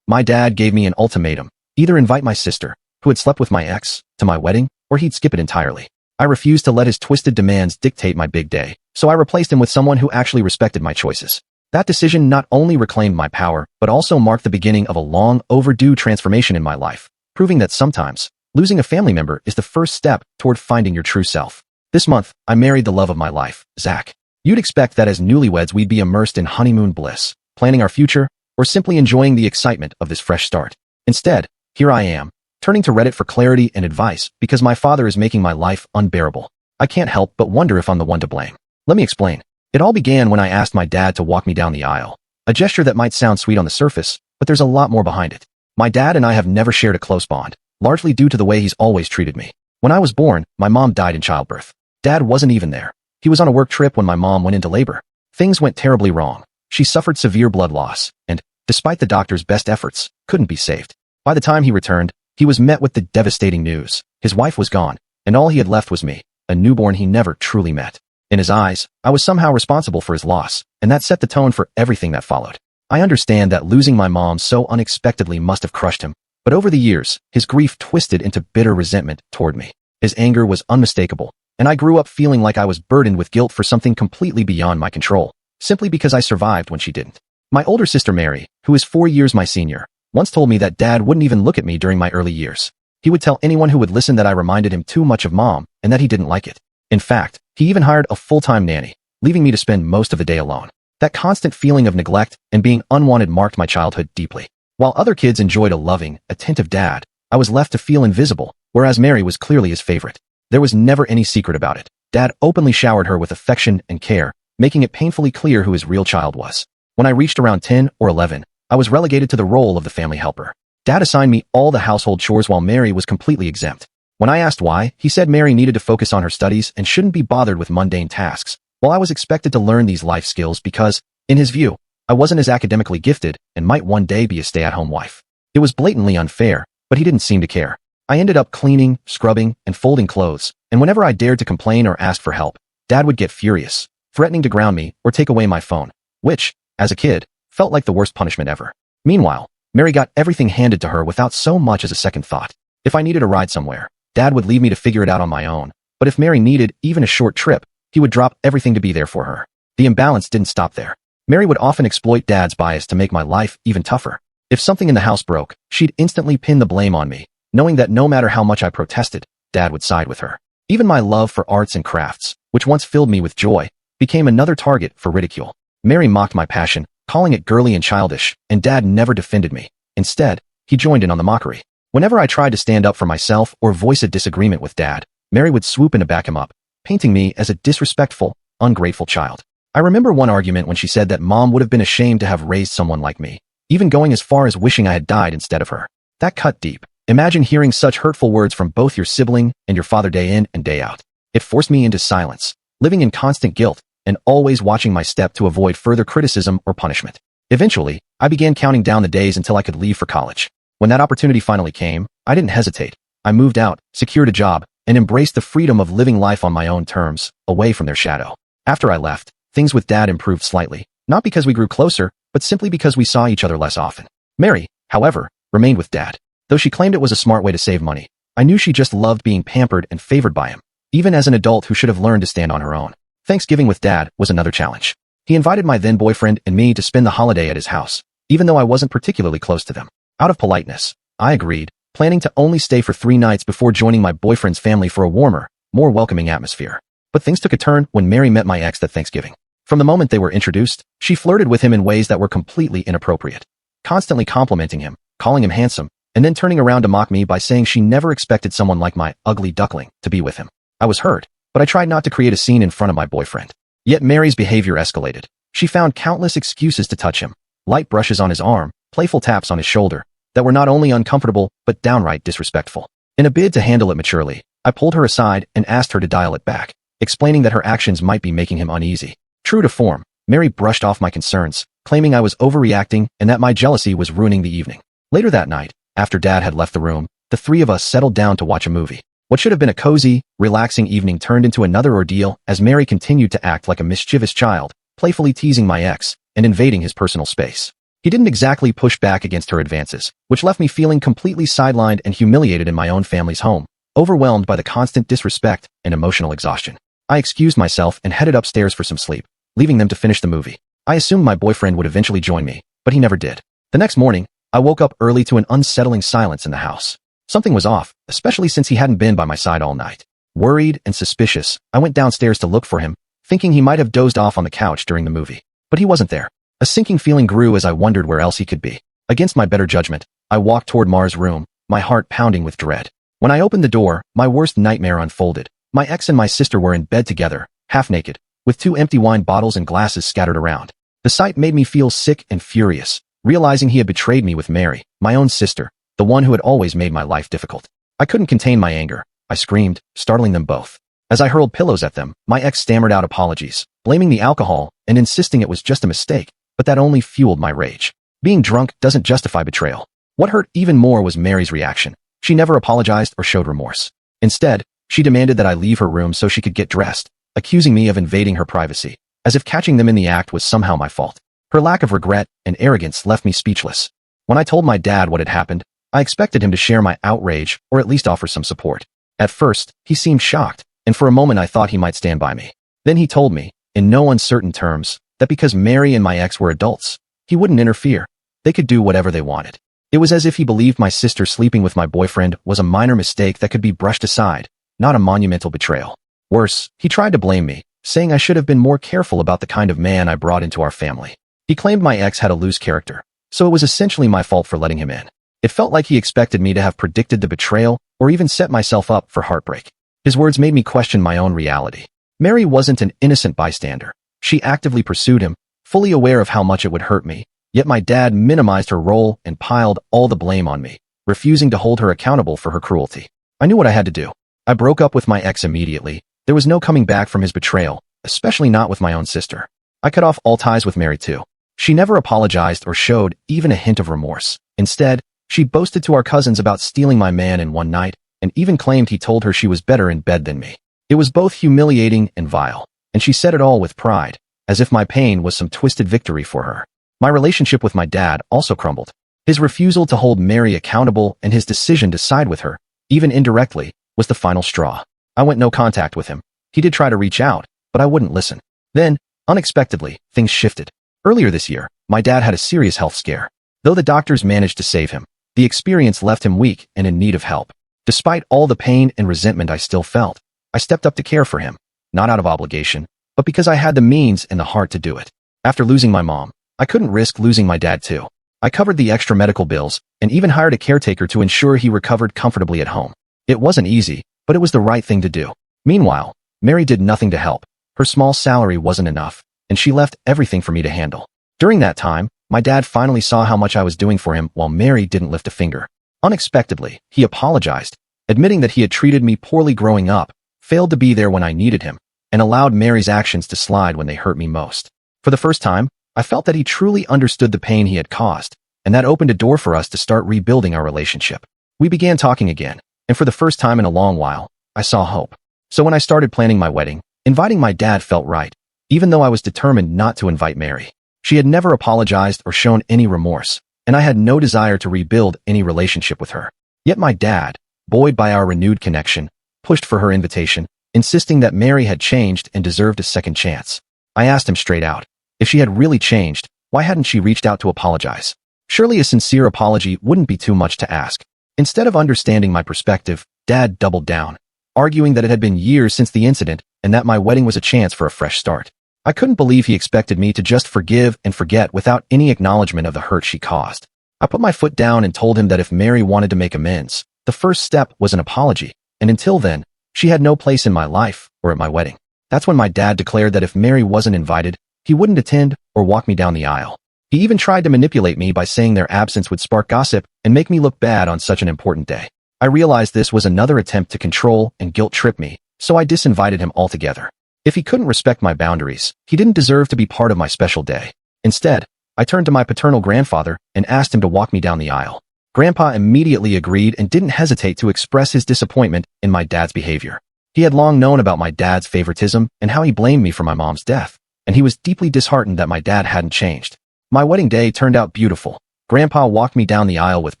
My dad gave me an ultimatum: either invite my sister, who had slept with my ex, to my wedding, or he'd skip it entirely. I refused to let his twisted demands dictate my big day, so I replaced him with someone who actually respected my choices. That decision not only reclaimed my power, but also marked the beginning of a long, overdue transformation in my life, proving that sometimes, losing a family member is the first step toward finding your true self. This month, I married the love of my life, Zach. You'd expect that as newlyweds we'd be immersed in honeymoon bliss, planning our future, or simply enjoying the excitement of this fresh start. Instead, here I am, turning to Reddit for clarity and advice because my father is making my life unbearable. I can't help but wonder if I'm the one to blame. Let me explain. It all began when I asked my dad to walk me down the aisle. A gesture that might sound sweet on the surface, but there's a lot more behind it. My dad and I have never shared a close bond, largely due to the way he's always treated me. When I was born, my mom died in childbirth. Dad wasn't even there. He was on a work trip when my mom went into labor. Things went terribly wrong. She suffered severe blood loss, and, despite the doctor's best efforts, couldn't be saved. By the time he returned, he was met with the devastating news. His wife was gone, and all he had left was me, a newborn he never truly met. In his eyes, I was somehow responsible for his loss, and that set the tone for everything that followed. I understand that losing my mom so unexpectedly must have crushed him, but over the years, his grief twisted into bitter resentment toward me. His anger was unmistakable, and I grew up feeling like I was burdened with guilt for something completely beyond my control, simply because I survived when she didn't. My older sister Mary, who is 4 years my senior, once told me that Dad wouldn't even look at me during my early years. He would tell anyone who would listen that I reminded him too much of Mom and that he didn't like it. In fact, he even hired a full-time nanny, leaving me to spend most of the day alone. That constant feeling of neglect and being unwanted marked my childhood deeply. While other kids enjoyed a loving, attentive dad, I was left to feel invisible, whereas Mary was clearly his favorite. There was never any secret about it. Dad openly showered her with affection and care, making it painfully clear who his real child was. When I reached around 10 or 11, I was relegated to the role of the family helper. Dad assigned me all the household chores while Mary was completely exempt. When I asked why, he said Mary needed to focus on her studies and shouldn't be bothered with mundane tasks, while I was expected to learn these life skills because, in his view, I wasn't as academically gifted and might one day be a stay-at-home wife. It was blatantly unfair, but he didn't seem to care. I ended up cleaning, scrubbing, and folding clothes, and whenever I dared to complain or ask for help, Dad would get furious, threatening to ground me or take away my phone, which, as a kid, felt like the worst punishment ever. Meanwhile, Mary got everything handed to her without so much as a second thought. If I needed a ride somewhere, Dad would leave me to figure it out on my own, but if Mary needed even a short trip, he would drop everything to be there for her. The imbalance didn't stop there. Mary would often exploit Dad's bias to make my life even tougher. If something in the house broke, she'd instantly pin the blame on me, knowing that no matter how much I protested, Dad would side with her. Even my love for arts and crafts, which once filled me with joy, became another target for ridicule. Mary mocked my passion, calling it girly and childish, and Dad never defended me. Instead, he joined in on the mockery. Whenever I tried to stand up for myself or voice a disagreement with Dad, Mary would swoop in to back him up, painting me as a disrespectful, ungrateful child. I remember one argument when she said that Mom would have been ashamed to have raised someone like me, even going as far as wishing I had died instead of her. That cut deep. Imagine hearing such hurtful words from both your sibling and your father day in and day out. It forced me into silence, living in constant guilt, and always watching my step to avoid further criticism or punishment. Eventually, I began counting down the days until I could leave for college. When that opportunity finally came, I didn't hesitate. I moved out, secured a job, and embraced the freedom of living life on my own terms, away from their shadow. After I left, things with Dad improved slightly, not because we grew closer, but simply because we saw each other less often. Mary, however, remained with Dad. Though she claimed it was a smart way to save money, I knew she just loved being pampered and favored by him, even as an adult who should have learned to stand on her own. Thanksgiving with Dad was another challenge. He invited my then-boyfriend and me to spend the holiday at his house, even though I wasn't particularly close to them. Out of politeness, I agreed, planning to only stay for 3 nights before joining my boyfriend's family for a warmer, more welcoming atmosphere. But things took a turn when Mary met my ex that Thanksgiving. From the moment they were introduced, she flirted with him in ways that were completely inappropriate, constantly complimenting him, calling him handsome, and then turning around to mock me by saying she never expected someone like my ugly duckling to be with him. I was hurt, but I tried not to create a scene in front of my boyfriend. Yet Mary's behavior escalated. She found countless excuses to touch him, light brushes on his arm, playful taps on his shoulder, that were not only uncomfortable, but downright disrespectful. In a bid to handle it maturely, I pulled her aside and asked her to dial it back, explaining that her actions might be making him uneasy. True to form, Mary brushed off my concerns, claiming I was overreacting and that my jealousy was ruining the evening. Later that night, after Dad had left the room, the 3 of us settled down to watch a movie. What should have been a cozy, relaxing evening turned into another ordeal as Mary continued to act like a mischievous child, playfully teasing my ex and invading his personal space. He didn't exactly push back against her advances, which left me feeling completely sidelined and humiliated in my own family's home, overwhelmed by the constant disrespect and emotional exhaustion. I excused myself and headed upstairs for some sleep, leaving them to finish the movie. I assumed my boyfriend would eventually join me, but he never did. The next morning, I woke up early to an unsettling silence in the house. Something was off, especially since he hadn't been by my side all night. Worried and suspicious, I went downstairs to look for him, thinking he might have dozed off on the couch during the movie. But he wasn't there. A sinking feeling grew as I wondered where else he could be. Against my better judgment, I walked toward Mar's room, my heart pounding with dread. When I opened the door, my worst nightmare unfolded. My ex and my sister were in bed together, half naked, with 2 empty wine bottles and glasses scattered around. The sight made me feel sick and furious, realizing he had betrayed me with Mary, my own sister, the one who had always made my life difficult. I couldn't contain my anger. I screamed, startling them both. As I hurled pillows at them, my ex stammered out apologies, blaming the alcohol and insisting it was just a mistake, but that only fueled my rage. Being drunk doesn't justify betrayal. What hurt even more was Mary's reaction. She never apologized or showed remorse. Instead, she demanded that I leave her room so she could get dressed, accusing me of invading her privacy, as if catching them in the act was somehow my fault. Her lack of regret and arrogance left me speechless. When I told my dad what had happened, I expected him to share my outrage or at least offer some support. At first, he seemed shocked, and for a moment I thought he might stand by me. Then he told me, in no uncertain terms, that because Mary and my ex were adults, he wouldn't interfere. They could do whatever they wanted. It was as if he believed my sister sleeping with my boyfriend was a minor mistake that could be brushed aside, not a monumental betrayal. Worse, he tried to blame me, saying I should have been more careful about the kind of man I brought into our family. He claimed my ex had a loose character, so it was essentially my fault for letting him in. It felt like he expected me to have predicted the betrayal or even set myself up for heartbreak. His words made me question my own reality. Mary wasn't an innocent bystander. She actively pursued him, fully aware of how much it would hurt me, yet my dad minimized her role and piled all the blame on me, refusing to hold her accountable for her cruelty. I knew what I had to do. I broke up with my ex immediately. There was no coming back from his betrayal, especially not with my own sister. I cut off all ties with Mary too. She never apologized or showed even a hint of remorse. Instead, she boasted to our cousins about stealing my man in one night, and even claimed he told her she was better in bed than me. It was both humiliating and vile, and she said it all with pride, as if my pain was some twisted victory for her. My relationship with my dad also crumbled. His refusal to hold Mary accountable and his decision to side with her, even indirectly, was the final straw. I went no contact with him. He did try to reach out, but I wouldn't listen. Then, unexpectedly, things shifted. Earlier this year, my dad had a serious health scare. Though the doctors managed to save him, the experience left him weak and in need of help. Despite all the pain and resentment I still felt, I stepped up to care for him, not out of obligation, but because I had the means and the heart to do it. After losing my mom, I couldn't risk losing my dad too. I covered the extra medical bills and even hired a caretaker to ensure he recovered comfortably at home. It wasn't easy, but it was the right thing to do. Meanwhile, Mary did nothing to help. Her small salary wasn't enough, and she left everything for me to handle. During that time, my dad finally saw how much I was doing for him while Mary didn't lift a finger. Unexpectedly, he apologized, admitting that he had treated me poorly growing up, failed to be there when I needed him, and allowed Mary's actions to slide when they hurt me most. For the first time, I felt that he truly understood the pain he had caused, and that opened a door for us to start rebuilding our relationship. We began talking again, and for the first time in a long while, I saw hope. So when I started planning my wedding, inviting my dad felt right, even though I was determined not to invite Mary. She had never apologized or shown any remorse, and I had no desire to rebuild any relationship with her. Yet my dad, buoyed by our renewed connection, pushed for her invitation, insisting that Mary had changed and deserved a second chance. I asked him straight out, if she had really changed, why hadn't she reached out to apologize? Surely a sincere apology wouldn't be too much to ask. Instead of understanding my perspective, Dad doubled down, arguing that it had been years since the incident and that my wedding was a chance for a fresh start. I couldn't believe he expected me to just forgive and forget without any acknowledgement of the hurt she caused. I put my foot down and told him that if Mary wanted to make amends, the first step was an apology, and until then, she had no place in my life or at my wedding. That's when my dad declared that if Mary wasn't invited, he wouldn't attend or walk me down the aisle. He even tried to manipulate me by saying their absence would spark gossip and make me look bad on such an important day. I realized this was another attempt to control and guilt-trip me, so I disinvited him altogether. If he couldn't respect my boundaries, he didn't deserve to be part of my special day. Instead, I turned to my paternal grandfather and asked him to walk me down the aisle. Grandpa immediately agreed and didn't hesitate to express his disappointment in my dad's behavior. He had long known about my dad's favoritism and how he blamed me for my mom's death, and he was deeply disheartened that my dad hadn't changed. My wedding day turned out beautiful. Grandpa walked me down the aisle with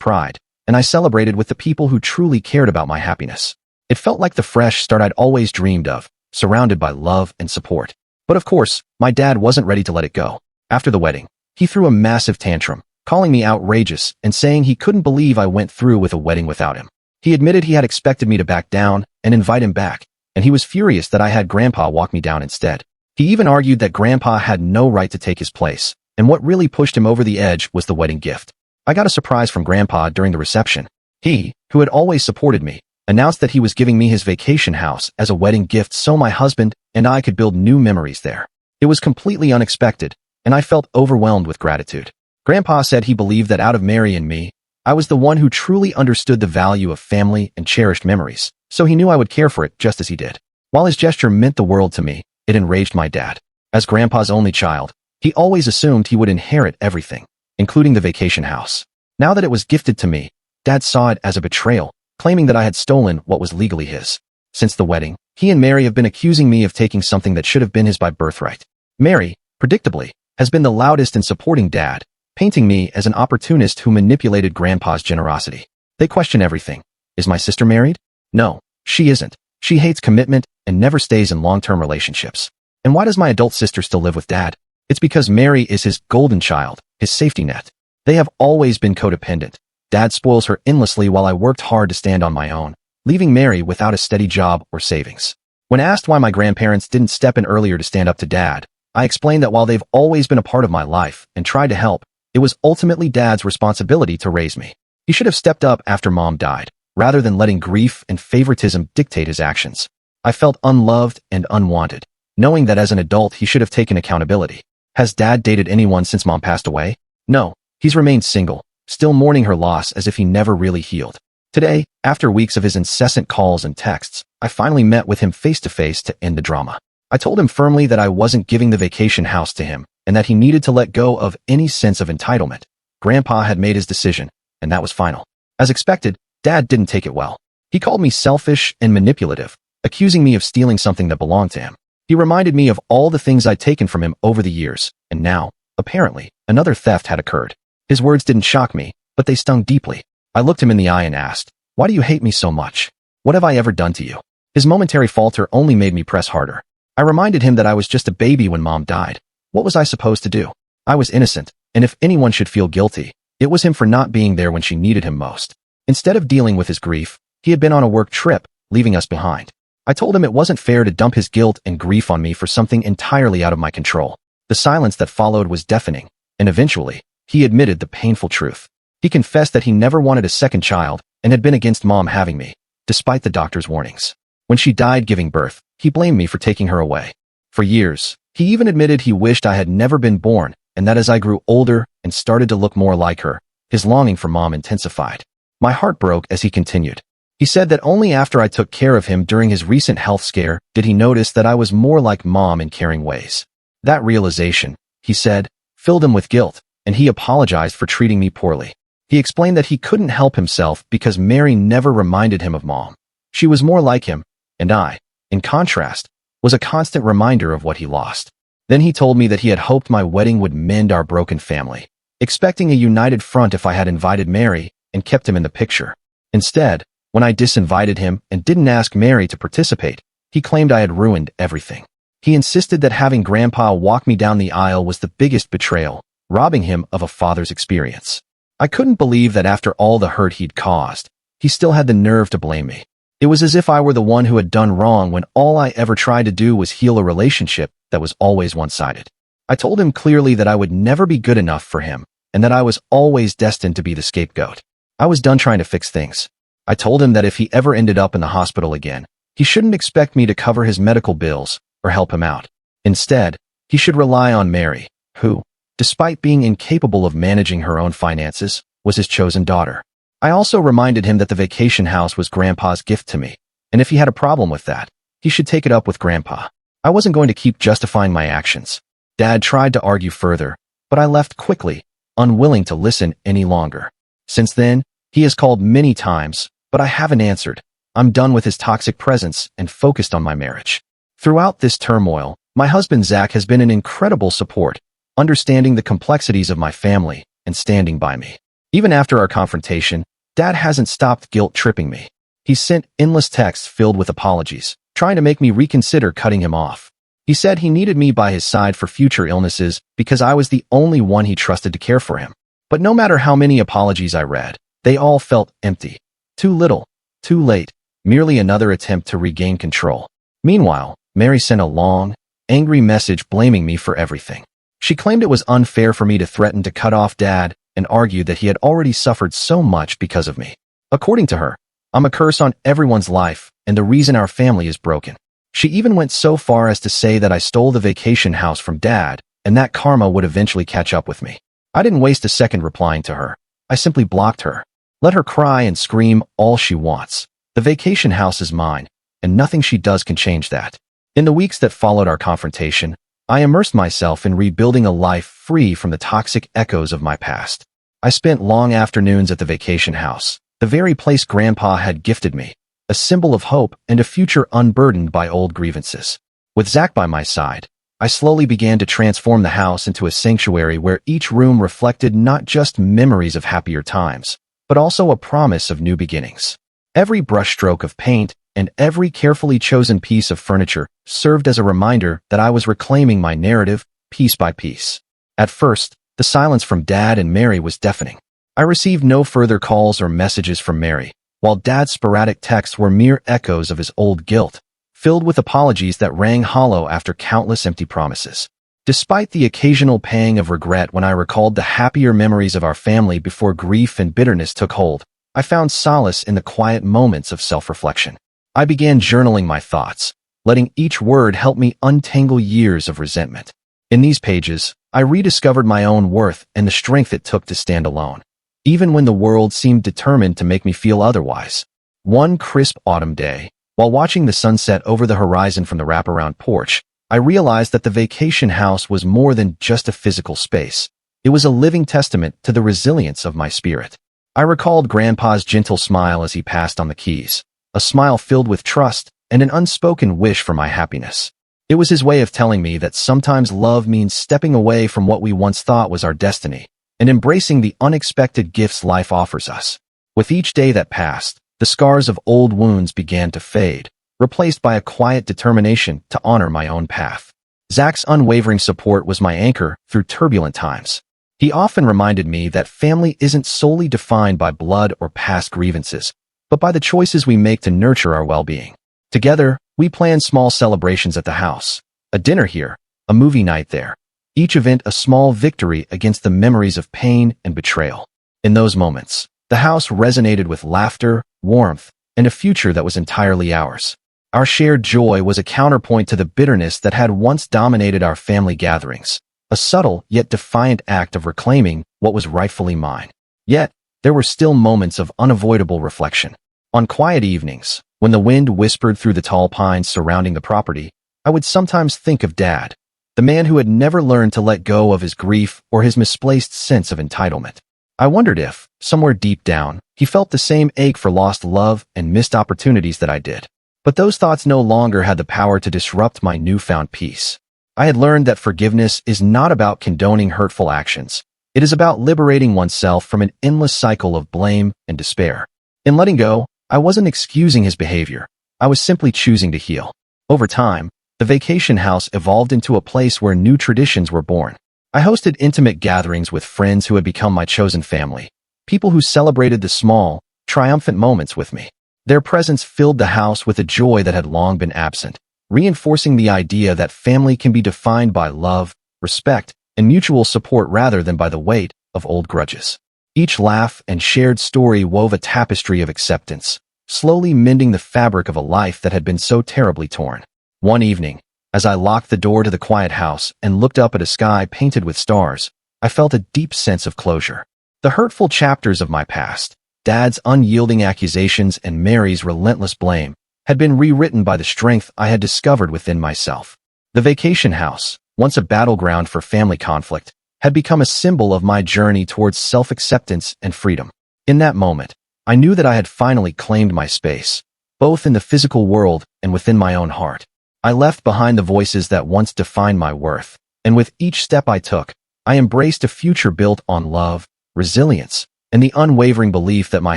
pride, and I celebrated with the people who truly cared about my happiness. It felt like the fresh start I'd always dreamed of, surrounded by love and support. But of course, my dad wasn't ready to let it go. After the wedding, he threw a massive tantrum, calling me outrageous and saying he couldn't believe I went through with a wedding without him. He admitted he had expected me to back down and invite him back, and he was furious that I had Grandpa walk me down instead. He even argued that Grandpa had no right to take his place, and what really pushed him over the edge was the wedding gift. I got a surprise from Grandpa during the reception. He, who had always supported me, announced that he was giving me his vacation house as a wedding gift so my husband and I could build new memories there. It was completely unexpected, and I felt overwhelmed with gratitude. Grandpa said he believed that out of Mary and me, I was the one who truly understood the value of family and cherished memories, so he knew I would care for it just as he did. While his gesture meant the world to me, it enraged my dad. As Grandpa's only child, he always assumed he would inherit everything, including the vacation house. Now that it was gifted to me, Dad saw it as a betrayal, claiming that I had stolen what was legally his. Since the wedding, he and Mary have been accusing me of taking something that should have been his by birthright. Mary, predictably, has been the loudest in supporting Dad, painting me as an opportunist who manipulated Grandpa's generosity. They question everything. Is my sister married? No, she isn't. She hates commitment and never stays in long-term relationships. And why does my adult sister still live with Dad? It's because Mary is his golden child, his safety net. They have always been codependent. Dad spoils her endlessly while I worked hard to stand on my own, leaving Mary without a steady job or savings. When asked why my grandparents didn't step in earlier to stand up to Dad, I explained that while they've always been a part of my life and tried to help, it was ultimately Dad's responsibility to raise me. He should have stepped up after Mom died, rather than letting grief and favoritism dictate his actions. I felt unloved and unwanted, knowing that as an adult he should have taken accountability. Has Dad dated anyone since Mom passed away? No, he's remained single, still mourning her loss as if he never really healed. Today, after weeks of his incessant calls and texts, I finally met with him face-to-face to end the drama. I told him firmly that I wasn't giving the vacation house to him, and that he needed to let go of any sense of entitlement. Grandpa had made his decision, and that was final. As expected, Dad didn't take it well. He called me selfish and manipulative, accusing me of stealing something that belonged to him. He reminded me of all the things I'd taken from him over the years, and now, apparently, another theft had occurred. His words didn't shock me, but they stung deeply. I looked him in the eye and asked, "Why do you hate me so much? What have I ever done to you?" His momentary falter only made me press harder. I reminded him that I was just a baby when Mom died. What was I supposed to do? I was innocent, and if anyone should feel guilty, it was him for not being there when she needed him most. Instead of dealing with his grief, he had been on a work trip, leaving us behind. I told him it wasn't fair to dump his guilt and grief on me for something entirely out of my control. The silence that followed was deafening, and eventually, he admitted the painful truth. He confessed that he never wanted a second child and had been against Mom having me, despite the doctor's warnings. When she died giving birth, he blamed me for taking her away. For years, he even admitted he wished I had never been born, and that as I grew older and started to look more like her, his longing for Mom intensified. My heart broke as he continued. He said that only after I took care of him during his recent health scare did he notice that I was more like Mom in caring ways. That realization, he said, filled him with guilt, and he apologized for treating me poorly. He explained that he couldn't help himself because Mary never reminded him of Mom. She was more like him, and I, in contrast, was a constant reminder of what he lost. Then he told me that he had hoped my wedding would mend our broken family, expecting a united front if I had invited Mary and kept him in the picture. Instead, when I disinvited him and didn't ask Mary to participate, he claimed I had ruined everything. He insisted that having Grandpa walk me down the aisle was the biggest betrayal, robbing him of a father's experience. I couldn't believe that after all the hurt he'd caused, he still had the nerve to blame me. It was as if I were the one who had done wrong when all I ever tried to do was heal a relationship that was always one-sided. I told him clearly that I would never be good enough for him, and that I was always destined to be the scapegoat. I was done trying to fix things. I told him that if he ever ended up in the hospital again, he shouldn't expect me to cover his medical bills or help him out. Instead, he should rely on Mary, who, despite being incapable of managing her own finances, was his chosen daughter. I also reminded him that the vacation house was Grandpa's gift to me, and if he had a problem with that, he should take it up with Grandpa. I wasn't going to keep justifying my actions. Dad tried to argue further, but I left quickly, unwilling to listen any longer. Since then, he has called many times, but I haven't answered. I'm done with his toxic presence and focused on my marriage. Throughout this turmoil, my husband Zach has been an incredible support. understanding the complexities of my family, and standing by me. Even after our confrontation, Dad hasn't stopped guilt-tripping me. He's sent endless texts filled with apologies, trying to make me reconsider cutting him off. He said he needed me by his side for future illnesses because I was the only one he trusted to care for him. But no matter how many apologies I read, they all felt empty. Too little, too late, merely another attempt to regain control. Meanwhile, Mary sent a long, angry message blaming me for everything. She claimed it was unfair for me to threaten to cut off Dad and argued that he had already suffered so much because of me. According to her, I'm a curse on everyone's life and the reason our family is broken. She even went so far as to say that I stole the vacation house from Dad and that karma would eventually catch up with me. I didn't waste a second replying to her. I simply blocked her. Let her cry and scream all she wants. The vacation house is mine, and nothing she does can change that. In the weeks that followed our confrontation, I immersed myself in rebuilding a life free from the toxic echoes of my past. I spent long afternoons at the vacation house, the very place Grandpa had gifted me, a symbol of hope and a future unburdened by old grievances. With Zach by my side, I slowly began to transform the house into a sanctuary where each room reflected not just memories of happier times, but also a promise of new beginnings. Every brushstroke of paint and every carefully chosen piece of furniture served as a reminder that I was reclaiming my narrative piece by piece. At first, the silence from Dad and Mary was deafening. I received no further calls or messages from Mary, while Dad's sporadic texts were mere echoes of his old guilt, filled with apologies that rang hollow after countless empty promises. Despite the occasional pang of regret when I recalled the happier memories of our family before grief and bitterness took hold, I found solace in the quiet moments of self-reflection. I began journaling my thoughts, letting each word help me untangle years of resentment. In these pages, I rediscovered my own worth and the strength it took to stand alone, even when the world seemed determined to make me feel otherwise. One crisp autumn day, while watching the sunset over the horizon from the wraparound porch, I realized that the vacation house was more than just a physical space. It was a living testament to the resilience of my spirit. I recalled Grandpa's gentle smile as he passed on the keys, a smile filled with trust and an unspoken wish for my happiness. It was his way of telling me that sometimes love means stepping away from what we once thought was our destiny and embracing the unexpected gifts life offers us. With each day that passed, the scars of old wounds began to fade, replaced by a quiet determination to honor my own path. Zach's unwavering support was my anchor through turbulent times. He often reminded me that family isn't solely defined by blood or past grievances, but by the choices we make to nurture our well-being. Together, we planned small celebrations at the house, a dinner here, a movie night there, each event a small victory against the memories of pain and betrayal. In those moments, the house resonated with laughter, warmth, and a future that was entirely ours. Our shared joy was a counterpoint to the bitterness that had once dominated our family gatherings, a subtle yet defiant act of reclaiming what was rightfully mine. Yet, there were still moments of unavoidable reflection. On quiet evenings, when the wind whispered through the tall pines surrounding the property, I would sometimes think of Dad, the man who had never learned to let go of his grief or his misplaced sense of entitlement. I wondered if, somewhere deep down, he felt the same ache for lost love and missed opportunities that I did. But those thoughts no longer had the power to disrupt my newfound peace. I had learned that forgiveness is not about condoning hurtful actions. It is about liberating oneself from an endless cycle of blame and despair. In letting go, I wasn't excusing his behavior. I was simply choosing to heal. Over time, the vacation house evolved into a place where new traditions were born. I hosted intimate gatherings with friends who had become my chosen family, people who celebrated the small, triumphant moments with me. Their presence filled the house with a joy that had long been absent, reinforcing the idea that family can be defined by love, respect, and mutual support rather than by the weight of old grudges. Each laugh and shared story wove a tapestry of acceptance, slowly mending the fabric of a life that had been so terribly torn. One evening, as I locked the door to the quiet house and looked up at a sky painted with stars, I felt a deep sense of closure. The hurtful chapters of my past, Dad's unyielding accusations and Mary's relentless blame, had been rewritten by the strength I had discovered within myself. The vacation house, once a battleground for family conflict, had become a symbol of my journey towards self-acceptance and freedom. In that moment, I knew that I had finally claimed my space, both in the physical world and within my own heart. I left behind the voices that once defined my worth, and with each step I took, I embraced a future built on love, resilience, and the unwavering belief that my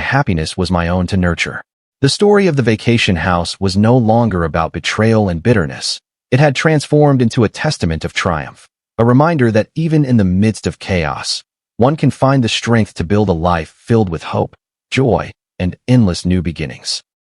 happiness was my own to nurture. The story of the vacation house was no longer about betrayal and bitterness. It had transformed into a testament of triumph, a reminder that even in the midst of chaos, one can find the strength to build a life filled with hope, joy, and endless new beginnings.